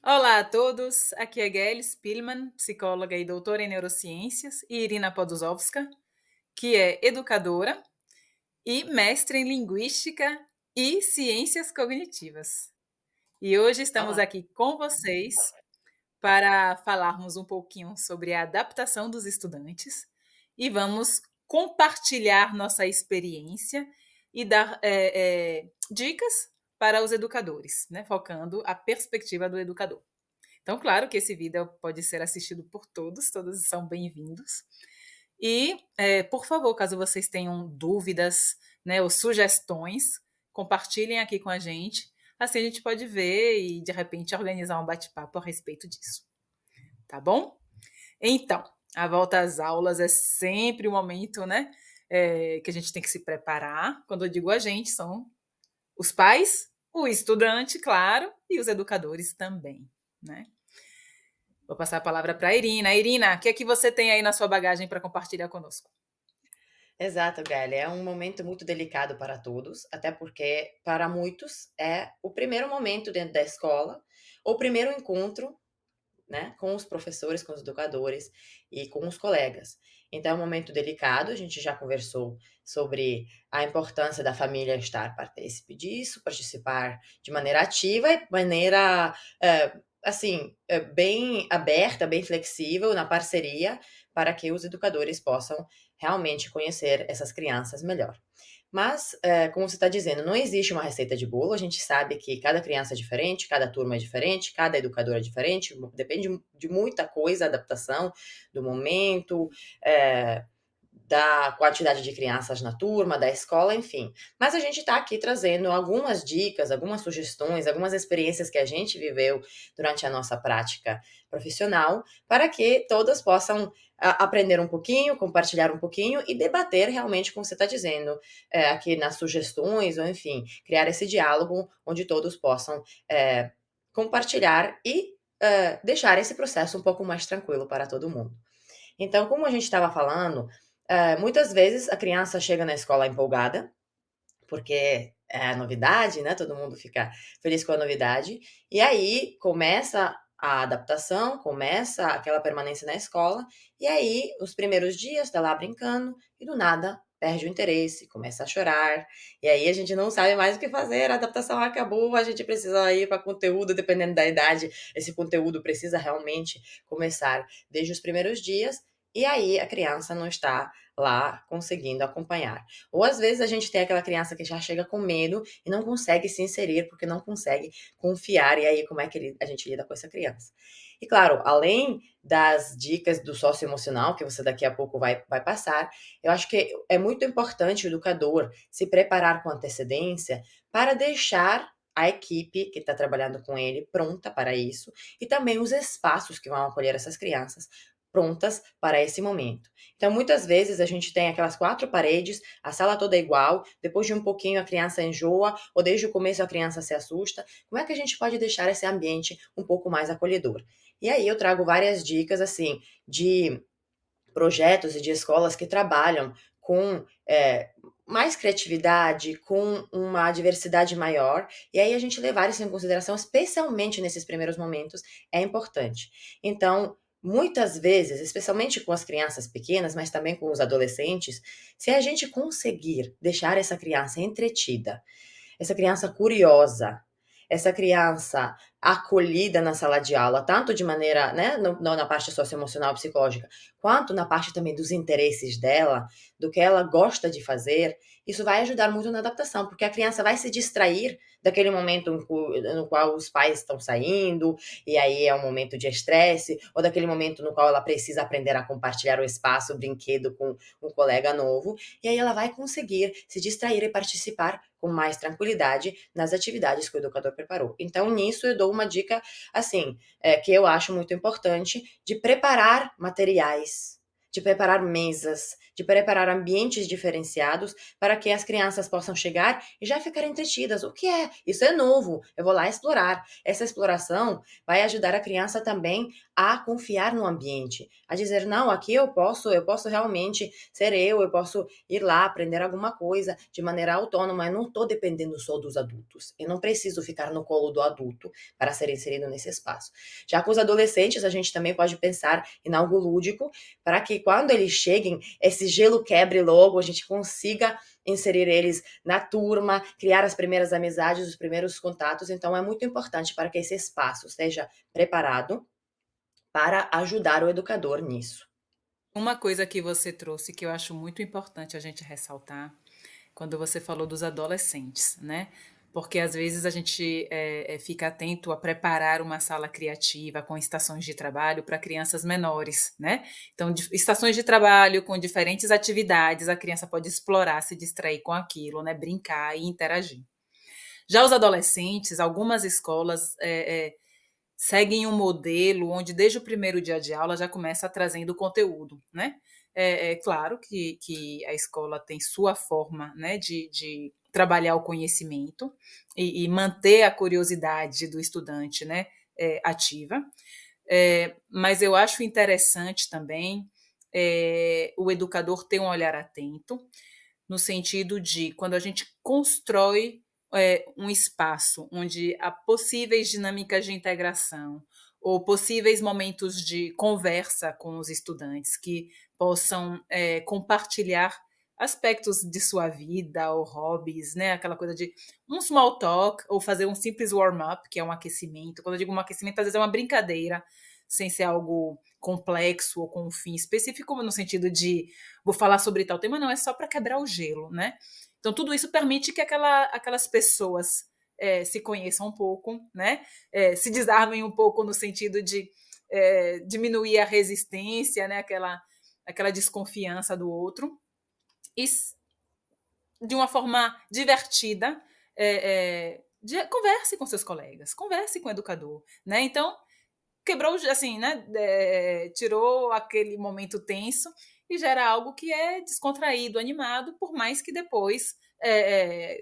Olá a todos, aqui é Gayle Spillman, psicóloga e doutora em neurociências, e Irina Poduzowska, que é educadora e mestre em linguística e ciências cognitivas. E hoje estamos Olá. aqui com vocês para falarmos um pouquinho sobre a adaptação dos estudantes e vamos compartilhar nossa experiência e dar dicas para os educadores, né, focando a perspectiva do educador. Então, claro que esse vídeo pode ser assistido por todos, todos são bem-vindos. E, por favor, caso vocês tenham dúvidas, né, ou sugestões, compartilhem aqui com a gente. Assim a gente pode ver e, de repente, organizar um bate-papo a respeito disso. Tá bom? Então, a volta às aulas é sempre um momento, né, que a gente tem que se preparar. Quando eu digo a gente, são os pais, o estudante, claro, e os educadores também, né? Vou passar a palavra para a Irina. Irina, o que é que você tem aí na sua bagagem para compartilhar conosco? Exato, Gayle. É um momento muito delicado para todos, até porque para muitos é o primeiro momento dentro da escola, o primeiro encontro, né, com os professores, com os educadores e com os colegas. Então é um momento delicado, a gente já conversou sobre a importância da família estar partícipe disso, participar de maneira ativa e maneira, bem aberta, bem flexível, na parceria, para que os educadores possam realmente conhecer essas crianças melhor. Mas, como você está dizendo, não existe uma receita de bolo. A gente sabe que cada criança é diferente, cada turma é diferente, cada educador é diferente, depende de muita coisa, adaptação do momento, eh, da quantidade de crianças na turma, da escola, enfim. Mas a gente está aqui trazendo algumas dicas, algumas sugestões, algumas experiências que a gente viveu durante a nossa prática profissional, para que todas possam aprender um pouquinho, compartilhar um pouquinho e debater realmente como você está dizendo, aqui nas sugestões, ou enfim, criar esse diálogo onde todos possam compartilhar e deixar esse processo um pouco mais tranquilo para todo mundo. Então, como a gente estava falando, muitas vezes a criança chega na escola empolgada, porque é a novidade, né? Todo mundo fica feliz com a novidade. E aí começa a adaptação, começa aquela permanência na escola, e aí os primeiros dias tá lá brincando e do nada perde o interesse, começa a chorar, e aí a gente não sabe mais o que fazer, a adaptação acabou, a gente precisa ir para conteúdo, dependendo da idade, esse conteúdo precisa realmente começar desde os primeiros dias, e aí a criança não está lá conseguindo acompanhar. Ou às vezes a gente tem aquela criança que já chega com medo e não consegue se inserir porque não consegue confiar, e aí como é que a gente lida com essa criança? E claro, além das dicas do socioemocional, que você daqui a pouco vai passar, eu acho que é muito importante o educador se preparar com antecedência para deixar a equipe que está trabalhando com ele pronta para isso e também os espaços que vão acolher essas crianças prontas para esse momento. Então, muitas vezes a gente tem aquelas quatro paredes, a sala toda é igual, depois de um pouquinho a criança enjoa, ou desde o começo a criança se assusta. Como é que a gente pode deixar esse ambiente um pouco mais acolhedor? E aí eu trago várias dicas, assim, de projetos e de escolas que trabalham com mais criatividade, com uma diversidade maior, e aí a gente levar isso em consideração, especialmente nesses primeiros momentos, é importante. Então, muitas vezes, especialmente com as crianças pequenas, mas também com os adolescentes, se a gente conseguir deixar essa criança entretida, essa criança curiosa, essa criança acolhida na sala de aula, tanto de maneira, né, na parte socioemocional psicológica, quanto na parte também dos interesses dela, do que ela gosta de fazer, isso vai ajudar muito na adaptação, porque a criança vai se distrair daquele momento no qual os pais estão saindo, e aí é um momento de estresse, ou daquele momento no qual ela precisa aprender a compartilhar o espaço, o brinquedo com um colega novo, e aí ela vai conseguir se distrair e participar com mais tranquilidade nas atividades que o educador preparou. Então, nisso eu dou uma dica, assim, que eu acho muito importante, de preparar materiais, de preparar mesas, de preparar ambientes diferenciados para que as crianças possam chegar e já ficar entretidas. O que é? Isso é novo, eu vou lá explorar. Essa exploração vai ajudar a criança também a confiar no ambiente, a dizer, não, aqui eu posso realmente ser eu posso ir lá aprender alguma coisa de maneira autônoma, eu não estou dependendo só dos adultos, eu não preciso ficar no colo do adulto para ser inserido nesse espaço. Já com os adolescentes, a gente também pode pensar em algo lúdico, para que quando eles cheguem, esse gelo quebre logo, a gente consiga inserir eles na turma, criar as primeiras amizades, os primeiros contatos. Então, é muito importante para que esse espaço seja preparado para ajudar o educador nisso. Uma coisa que você trouxe que eu acho muito importante a gente ressaltar, quando você falou dos adolescentes, né? Porque às vezes a gente fica atento a preparar uma sala criativa com estações de trabalho para crianças menores, né? Então, estações de trabalho com diferentes atividades, a criança pode explorar, se distrair com aquilo, né? Brincar e interagir. Já os adolescentes, algumas escolas seguem um modelo onde desde o primeiro dia de aula já começa trazendo conteúdo, né? É claro que a escola tem sua forma, né, de trabalhar o conhecimento e manter a curiosidade do estudante, né, ativa. Mas eu acho interessante também o educador ter um olhar atento, no sentido de quando a gente constrói um espaço onde há possíveis dinâmicas de integração ou possíveis momentos de conversa com os estudantes que possam compartilhar aspectos de sua vida ou hobbies, né? Aquela coisa de um small talk ou fazer um simples warm-up, que é um aquecimento. Quando eu digo um aquecimento, às vezes é uma brincadeira, sem ser algo complexo ou com um fim específico, no sentido de vou falar sobre tal tema, não, é só para quebrar o gelo, né? Então, tudo isso permite que aquelas pessoas se conheçam um pouco, né? Se desarmem um pouco no sentido de diminuir a resistência, né? Aquela desconfiança do outro. E de uma forma divertida, converse com seus colegas, converse com o educador, né? Então, quebrou, assim, né? Tirou aquele momento tenso e gera algo que é descontraído, animado, por mais que depois,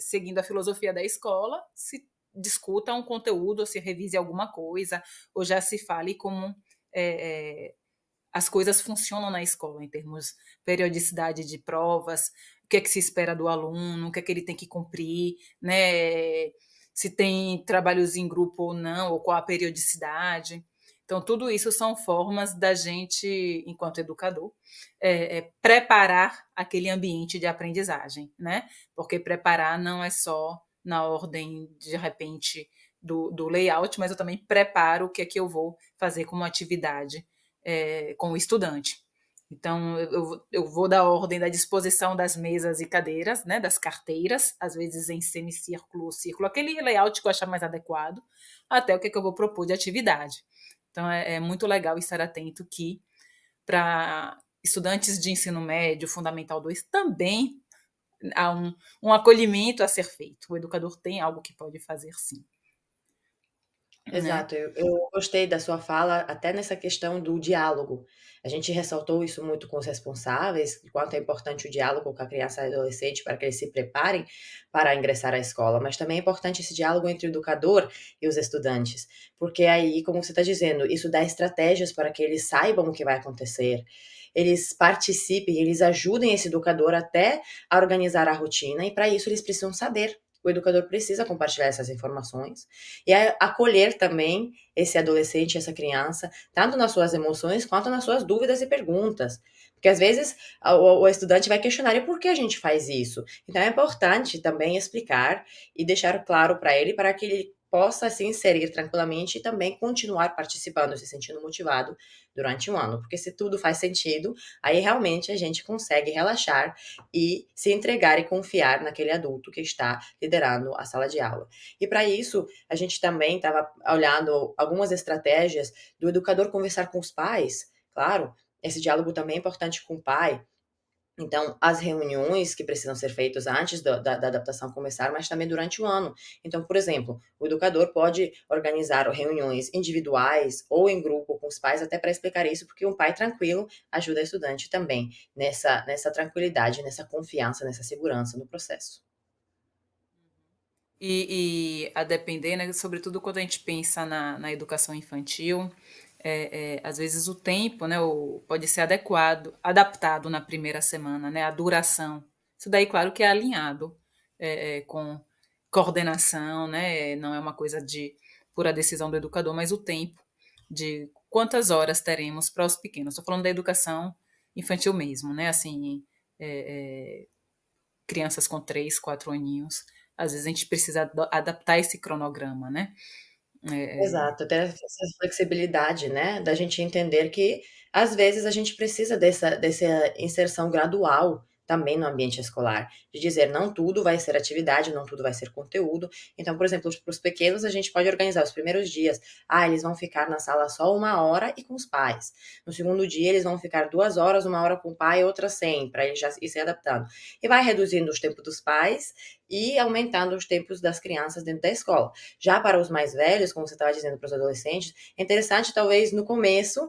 seguindo a filosofia da escola, se discuta um conteúdo, ou se revise alguma coisa, ou já se fale como as coisas funcionam na escola, em termos de periodicidade de provas, o que é que se espera do aluno, o que é que ele tem que cumprir, né? Se tem trabalhos em grupo ou não, ou qual a periodicidade. Então, tudo isso são formas da gente, enquanto educador, preparar aquele ambiente de aprendizagem, né? Porque preparar não é só na ordem, de repente, do layout, mas eu também preparo o que é que eu vou fazer como atividade com o estudante. Então, eu vou da ordem da disposição das mesas e cadeiras, né, das carteiras, às vezes em semicírculo ou círculo, aquele layout que eu achar mais adequado, até o que, é que eu vou propor de atividade. Então, é muito legal estar atento que, para estudantes de ensino médio, Fundamental 2, também há um acolhimento a ser feito. O educador tem algo que pode fazer sim. Né? Exato, eu gostei da sua fala, até nessa questão do diálogo. A gente ressaltou isso muito com os responsáveis, o quanto é importante o diálogo com a criança e adolescente para que eles se preparem para ingressar à escola, mas também é importante esse diálogo entre o educador e os estudantes, porque aí, como você está dizendo, isso dá estratégias para que eles saibam o que vai acontecer, eles participem, eles ajudem esse educador até a organizar a rotina, e para isso eles precisam saber. O educador precisa compartilhar essas informações e acolher também esse adolescente, essa criança, tanto nas suas emoções quanto nas suas dúvidas e perguntas. Porque às vezes o estudante vai questionar e por que a gente faz isso? Então é importante também explicar e deixar claro para ele, para que ele possa se inserir tranquilamente e também continuar participando, se sentindo motivado durante um ano. Porque se tudo faz sentido, aí realmente a gente consegue relaxar e se entregar e confiar naquele adulto que está liderando a sala de aula. E para isso, a gente também estava olhando algumas estratégias do educador conversar com os pais, claro, esse diálogo também é importante com o pai, Então, as reuniões que precisam ser feitas antes da adaptação começar, mas também durante o ano. Então, por exemplo, o educador pode organizar reuniões individuais ou em grupo com os pais, até para explicar isso, porque um pai tranquilo ajuda o estudante também nessa tranquilidade, nessa confiança, nessa segurança no processo. E a depender, né, sobretudo quando a gente pensa na educação infantil, às vezes o tempo, né, pode ser adaptado na primeira semana, né, a duração. Isso daí, claro que é alinhado com coordenação, né, não é uma coisa de pura decisão do educador, mas o tempo de quantas horas teremos para os pequenos. Estou falando da educação infantil mesmo, né, assim, crianças com 3, 4 aninhos. Às vezes a gente precisa adaptar esse cronograma, né? Exato, ter essa flexibilidade, né, da gente entender que, às vezes, a gente precisa dessa inserção gradual também no ambiente escolar, de dizer não tudo vai ser atividade, não tudo vai ser conteúdo. Então, por exemplo, para os pequenos, a gente pode organizar os primeiros dias, eles vão ficar na sala só 1 hora e com os pais. No segundo dia, eles vão ficar 2 horas, 1 hora com o pai e outra sem, para eles já ir se adaptando. E vai reduzindo os tempos dos pais e aumentando os tempos das crianças dentro da escola. Já para os mais velhos, como você estava dizendo para os adolescentes, é interessante talvez no começo,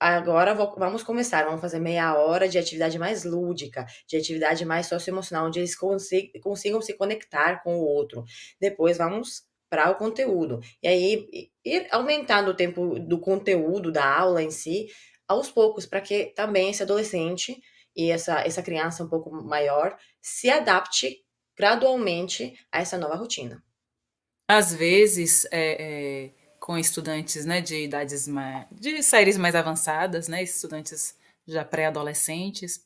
agora vamos começar, vamos fazer meia hora de atividade mais lúdica, de atividade mais socioemocional, onde eles consigam se conectar com o outro. Depois vamos para o conteúdo. E aí ir aumentando o tempo do conteúdo da aula em si, aos poucos, para que também esse adolescente e essa criança um pouco maior se adapte gradualmente a essa nova rotina. Às vezes, com estudantes, né, de séries mais avançadas, né, estudantes já pré-adolescentes,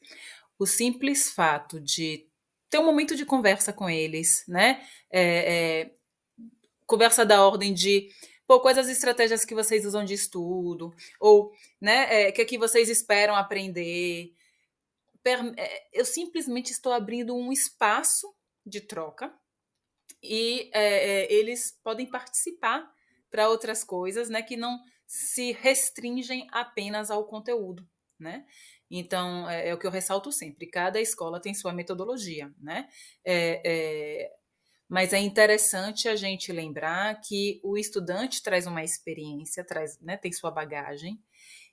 o simples fato de ter um momento de conversa com eles, né, conversa da ordem de, pô, quais as estratégias que vocês usam de estudo, ou, né, o que é que vocês esperam aprender. Eu simplesmente estou abrindo um espaço de troca e eles podem participar para outras coisas, né, que não se restringem apenas ao conteúdo, né? Então, é o que eu ressalto sempre, cada escola tem sua metodologia, né? É, é, mas é interessante a gente lembrar que o estudante traz uma experiência, traz, né, tem sua bagagem,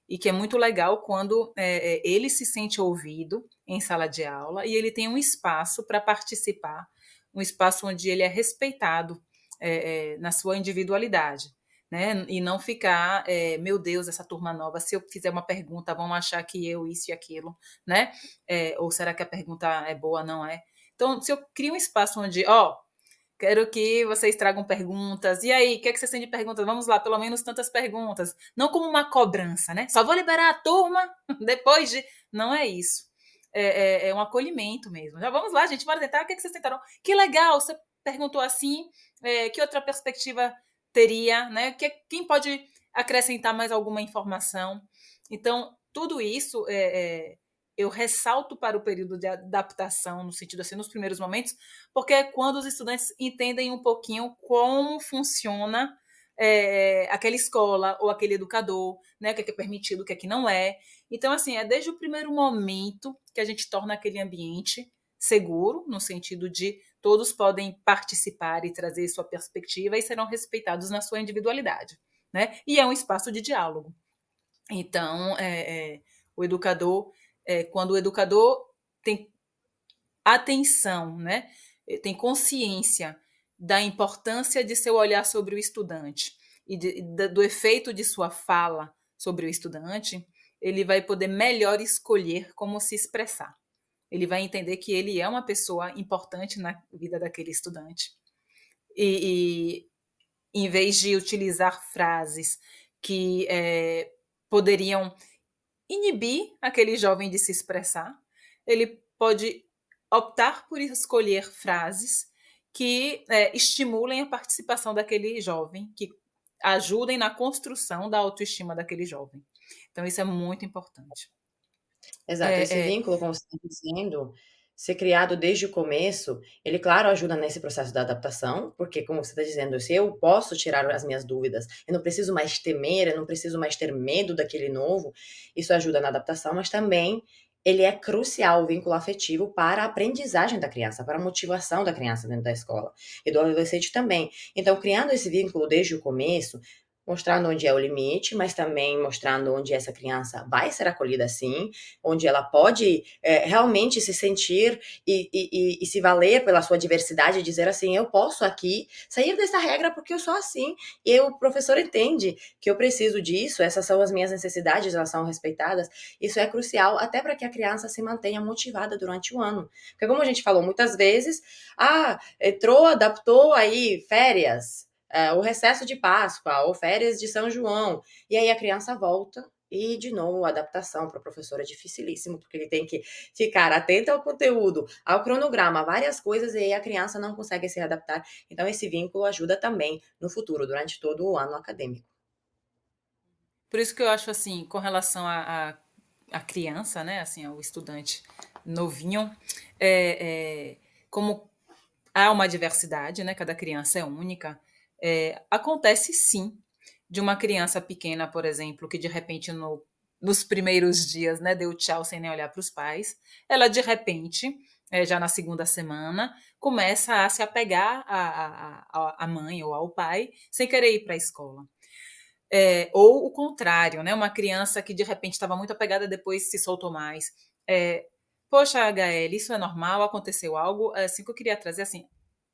e que é muito legal quando ele se sente ouvido em sala de aula e ele tem um espaço para participar, um espaço onde ele é respeitado na sua individualidade. Né? E não ficar, meu Deus, essa turma nova, se eu fizer uma pergunta, vão achar que eu isso e aquilo, né? Ou será que a pergunta é boa, não é? Então, se eu crio um espaço onde, quero que vocês tragam perguntas. E aí, o que é que vocês têm de perguntas? Vamos lá, pelo menos tantas perguntas. Não como uma cobrança, né? Só vou liberar a turma depois de. Não é isso. É um acolhimento mesmo. Já vamos lá, gente, bora tentar. O que é que vocês tentaram? Que legal, você perguntou assim. Que outra perspectiva teria, né? Quem pode acrescentar mais alguma informação? Então, tudo isso eu ressalto para o período de adaptação, no sentido assim, nos primeiros momentos, porque é quando os estudantes entendem um pouquinho como funciona aquela escola ou aquele educador, né, o que é permitido, o que é que não é. Então, assim, é desde o primeiro momento que a gente torna aquele ambiente seguro, no sentido de todos podem participar e trazer sua perspectiva e serão respeitados na sua individualidade, né? E é um espaço de diálogo. Então, o educador, quando o educador tem atenção, né? Tem consciência da importância de seu olhar sobre o estudante e do efeito de sua fala sobre o estudante, ele vai poder melhor escolher como se expressar. Ele vai entender que ele é uma pessoa importante na vida daquele estudante. E em vez de utilizar frases que poderiam inibir aquele jovem de se expressar, ele pode optar por escolher frases que estimulem a participação daquele jovem, que ajudem na construção da autoestima daquele jovem. Então, isso é muito importante. Exato, esse É, é, vínculo, como você está dizendo, ser criado desde o começo, ele, claro, ajuda nesse processo da adaptação, porque, como você está dizendo, se eu posso tirar as minhas dúvidas, eu não preciso mais temer, eu não preciso mais ter medo daquele novo, isso ajuda na adaptação, mas também ele é crucial, o vínculo afetivo, para a aprendizagem da criança, para a motivação da criança dentro da escola e do adolescente também. Então, criando esse vínculo desde o começo, mostrando onde é o limite, mas também mostrando onde essa criança vai ser acolhida sim, onde ela pode realmente se sentir e se valer pela sua diversidade, dizer assim, eu posso aqui sair dessa regra porque eu sou assim, e o professor entende que eu preciso disso, essas são as minhas necessidades, elas são respeitadas. Isso é crucial até para que a criança se mantenha motivada durante o ano. Porque como a gente falou muitas vezes, entrou, adaptou aí férias, o recesso de Páscoa ou férias de São João, e aí a criança volta e, de novo, a adaptação para o professor é dificilíssimo, porque ele tem que ficar atento ao conteúdo, ao cronograma, várias coisas, e aí a criança não consegue se adaptar. Então, esse vínculo ajuda também no futuro, durante todo o ano acadêmico. Por isso que eu acho assim, com relação à criança, né, assim, ao estudante novinho, é, como há uma diversidade, né, cada criança é única, acontece sim de uma criança pequena, por exemplo, que de repente nos primeiros dias, né, deu tchau sem nem olhar para os pais, ela de repente, já na segunda semana, começa a se apegar à mãe ou ao pai sem querer ir para a escola. Ou o contrário, né? Uma criança que de repente estava muito apegada, depois se soltou mais. Poxa, HL, isso é normal? Aconteceu algo? Assim que eu queria trazer, assim,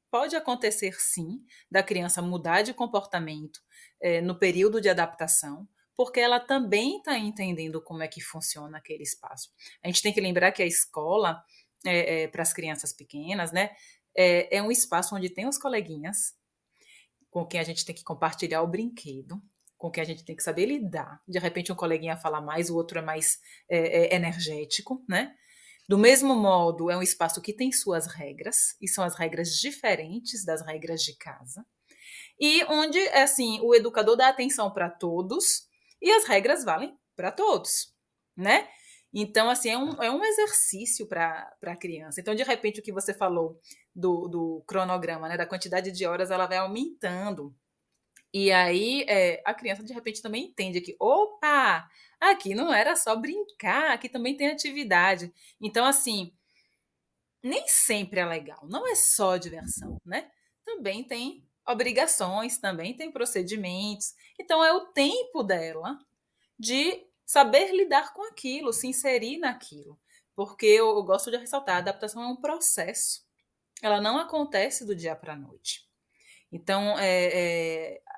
pode acontecer sim, da criança mudar de comportamento no período de adaptação, porque ela também está entendendo como é que funciona aquele espaço. A gente tem que lembrar que a escola, para as crianças pequenas, né, é um espaço onde tem os coleguinhas, com quem a gente tem que compartilhar o brinquedo, com quem a gente tem que saber lidar. De repente, um coleguinha fala mais, o outro é mais energético, né? Do mesmo modo, é um espaço que tem suas regras, e são as regras diferentes das regras de casa, e onde, assim, o educador dá atenção para todos, e as regras valem para todos, né? Então, assim, é um exercício para a criança. Então, de repente, o que você falou do cronograma, né, da quantidade de horas, ela vai aumentando. E aí a criança, de repente, também entende que, opa, aqui não era só brincar, aqui também tem atividade. Então, assim, nem sempre é legal, não é só diversão, né? Também tem obrigações, também tem procedimentos. Então, é o tempo dela de saber lidar com aquilo, se inserir naquilo. Porque eu gosto de ressaltar, a adaptação é um processo. Ela não acontece do dia para a noite. Então,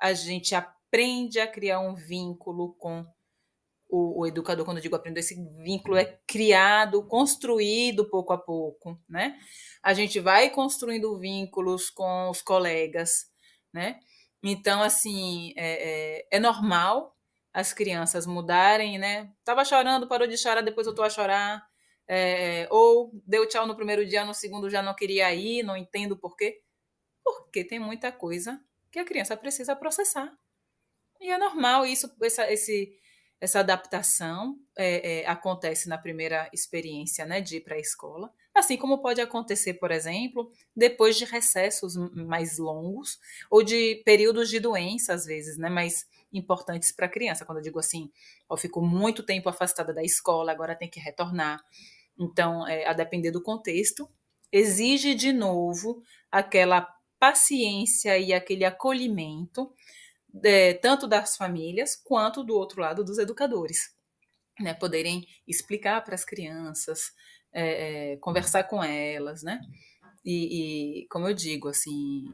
a gente aprende a criar um vínculo com o educador. Quando eu digo aprender, esse vínculo é criado, construído pouco a pouco, né? A gente vai construindo vínculos com os colegas, né? Então, assim, é normal as crianças mudarem, né? Tava chorando, parou de chorar, depois eu tô a chorar. Ou deu tchau no primeiro dia, no segundo já não queria ir, não entendo por quê. Porque tem muita coisa que a criança precisa processar. E é normal isso, essa adaptação acontece na primeira experiência, né, de ir para a escola, assim como pode acontecer, por exemplo, depois de recessos mais longos ou de períodos de doença, às vezes, né, mais importantes para a criança. Quando eu digo assim, eu fico muito tempo afastada da escola, agora tem que retornar. Então, a depender do contexto, exige de novo aquela paciência e aquele acolhimento, tanto das famílias quanto do outro lado dos educadores, né? Poderem explicar para as crianças, conversar com elas, né? E como eu digo, assim,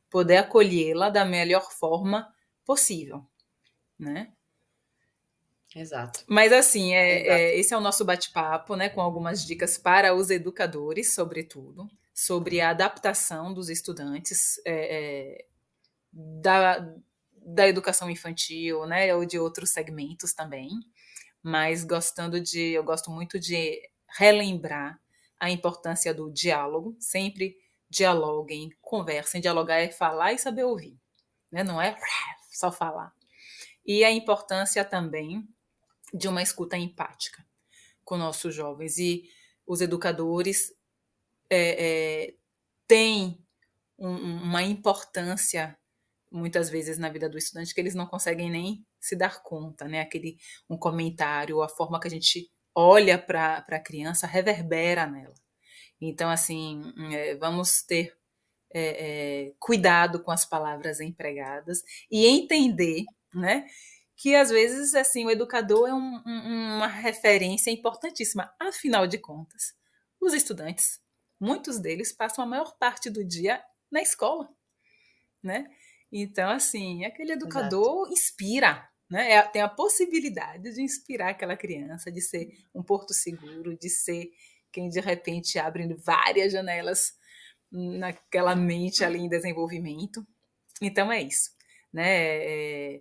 poder acolhê-la da melhor forma possível, né? Exato, Mas assim, exato. esse é o nosso bate-papo, né, com algumas dicas para os educadores, sobretudo, sobre a adaptação dos estudantes da, da educação infantil, né, ou de outros segmentos também. Mas eu gosto muito de relembrar a importância do diálogo. Sempre dialoguem, conversem. Dialogar é falar e saber ouvir, né? Não é só falar. E a importância também de uma escuta empática com nossos jovens. E os educadores têm uma importância, muitas vezes, na vida do estudante que eles não conseguem nem se dar conta, né? Um comentário, a forma que a gente olha para a criança reverbera nela. Então, assim, vamos ter cuidado com as palavras empregadas e entender, né, que às vezes assim o educador é uma referência importantíssima. Afinal de contas, os estudantes, muitos deles passam a maior parte do dia na escola, né? Então, assim, aquele Exato. educador inspira, né? Tem a possibilidade de inspirar aquela criança, de ser um porto seguro, de ser quem de repente abre várias janelas naquela mente ali em desenvolvimento. Então é isso, né?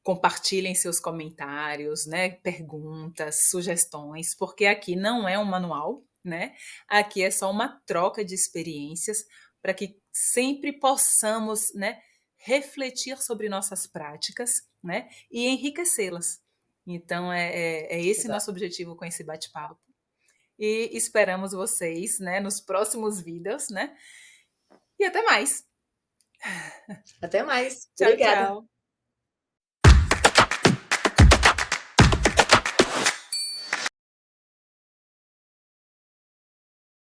Compartilhem seus comentários, né? Perguntas, sugestões, porque aqui não é um manual, né? Aqui é só uma troca de experiências para que sempre possamos, né? Refletir sobre nossas práticas, né? E enriquecê-las. Então é esse nosso Exato. objetivo com esse bate-papo. E esperamos vocês, né? Nos próximos vídeos, né? E até mais. Até mais. Tchau, Obrigada. tchau.